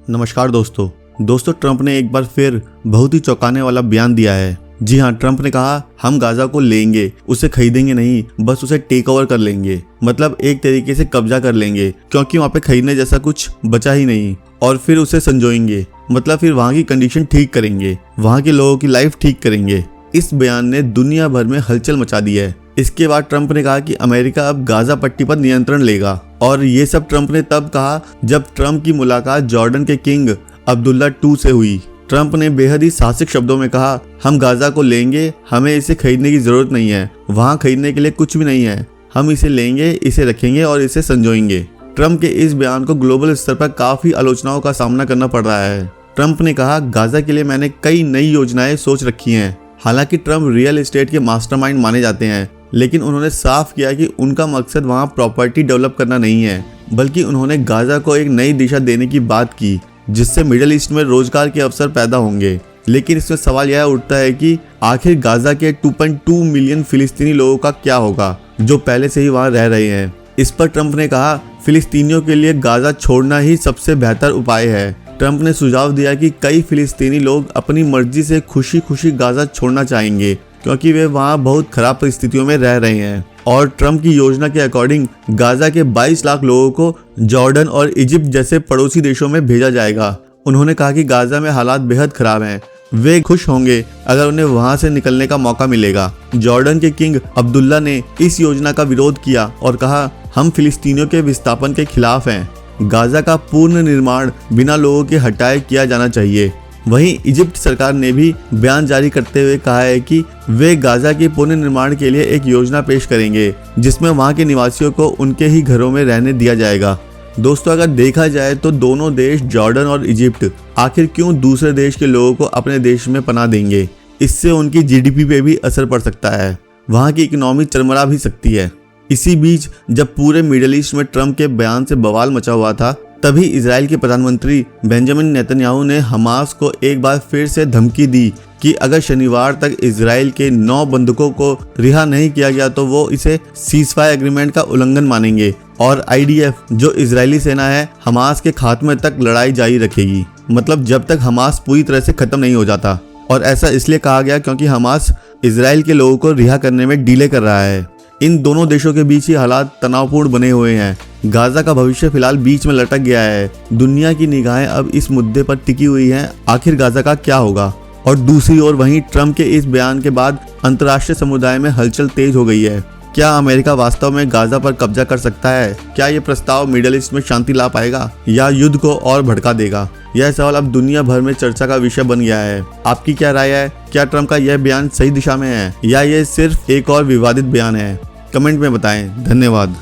नमस्कार दोस्तों ट्रंप ने एक बार फिर बहुत ही चौंकाने वाला बयान दिया है। जी हाँ, ट्रंप ने कहा हम गाजा को लेंगे, उसे खरीदेंगे नहीं, बस उसे टेक ओवर कर लेंगे। मतलब एक तरीके से कब्जा कर लेंगे, क्योंकि वहाँ पे खरीदने जैसा कुछ बचा ही नहीं। और फिर उसे संजोएंगे, मतलब फिर वहाँ की कंडीशन ठीक करेंगे, वहाँ के लोगों की लाइफ ठीक करेंगे। इस बयान ने दुनिया भर में हलचल मचा दी है। इसके बाद ट्रंप ने कहा कि अमेरिका अब गाजा पट्टी पर नियंत्रण लेगा। और ये सब ट्रंप ने तब कहा जब ट्रंप की मुलाकात जॉर्डन के किंग अब्दुल्ला II से हुई। ट्रंप ने बेहद ही साहसिक शब्दों में कहा, हम गाजा को लेंगे, हमें इसे खरीदने की जरूरत नहीं है, वहाँ खरीदने के लिए कुछ भी नहीं है, हम इसे लेंगे, इसे रखेंगे और इसे संजोएंगे। ट्रंप के इस बयान को ग्लोबल स्तर पर काफी आलोचनाओं का सामना करना पड़ रहा है। ट्रंप ने कहा, गाजा के लिए मैंने कई नई योजनाएं सोच रखी हैं। हालांकि ट्रंप रियल एस्टेट के मास्टरमाइंड माने जाते हैं, लेकिन उन्होंने साफ किया कि उनका मकसद वहां प्रॉपर्टी डेवलप करना नहीं है, बल्कि उन्होंने गाजा को एक नई दिशा देने की बात की, जिससे मिडिल ईस्ट में रोजगार के अवसर पैदा होंगे। लेकिन इसमें सवाल यह उठता है कि आखिर गाजा के 2.2 मिलियन फिलिस्तीनी लोगों का क्या होगा, जो पहले से ही वहां रह रहे हैं। इस पर ट्रंप ने कहा, फिलिस्तीनियों के लिए गाजा छोड़ना ही सबसे बेहतर उपाय है। ट्रंप ने सुझाव दिया कि कई फिलिस्तीनी लोग अपनी मर्जी से खुशी खुशी गाजा छोड़ना चाहेंगे, क्योंकि वे वहां बहुत खराब परिस्थितियों में रह रहे हैं। और ट्रंप की योजना के अकॉर्डिंग गाजा के 22 लाख लोगों को जॉर्डन और इजिप्ट जैसे पड़ोसी देशों में भेजा जाएगा। उन्होंने कहा कि गाजा में हालात बेहद खराब हैं, वे खुश होंगे अगर उन्हें वहां से निकलने का मौका मिलेगा। जॉर्डन के किंग अब्दुल्ला ने इस योजना का विरोध किया और कहा, हम फिलिस्तीनियों के विस्थापन के खिलाफ हैं। गाजा का पूर्ण निर्माण बिना लोगों के हटाए किया जाना चाहिए। वहीं इजिप्ट सरकार ने भी बयान जारी करते हुए कहा है कि वे गाजा के पुनर्निर्माण के लिए एक योजना पेश करेंगे, जिसमें वहां के निवासियों को उनके ही घरों में रहने दिया जाएगा। दोस्तों, अगर देखा जाए तो दोनों देश जॉर्डन और इजिप्ट आखिर क्यों दूसरे देश के लोगों को अपने देश में पनाह देंगे? इससे उनकी GDP पे भी असर पड़ सकता है, वहां की इकोनॉमी चरमरा भी सकती है। इसी बीच जब पूरे मिडिल ईस्ट में ट्रंप के बयान से बवाल मचा हुआ था, तभी इजराइल के प्रधानमंत्री बेंजामिन नेतन्याहू ने हमास को एक बार फिर से धमकी दी कि अगर शनिवार तक इजराइल के 9 बंधकों को रिहा नहीं किया गया तो वो इसे सीजफायर एग्रीमेंट का उल्लंघन मानेंगे और IDF जो इजरायली सेना है, हमास के खात्मे तक लड़ाई जारी रखेगी। मतलब जब तक हमास पूरी तरह से खत्म नहीं हो जाता। और ऐसा इसलिए कहा गया क्योंकि हमास इजराइल के लोगों को रिहा करने में डिले कर रहा है। इन दोनों देशों के बीच ही हालात तनावपूर्ण बने हुए हैं। गाजा का भविष्य फिलहाल बीच में लटक गया है। दुनिया की निगाहें अब इस मुद्दे पर टिकी हुई हैं, आखिर गाजा का क्या होगा। और दूसरी ओर वहीं ट्रंप के इस बयान के बाद अंतर्राष्ट्रीय समुदाय में हलचल तेज हो गई है। क्या अमेरिका वास्तव में गाजा पर कब्जा कर सकता है? क्या ये प्रस्ताव मिडिल ईस्ट में शांति ला पाएगा या युद्ध को और भड़का देगा? यह सवाल अब दुनिया भर में चर्चा का विषय बन गया है। आपकी क्या राय है? क्या ट्रंप का यह बयान सही दिशा में है या ये सिर्फ एक और विवादित बयान है? कमेंट में बताएं। धन्यवाद।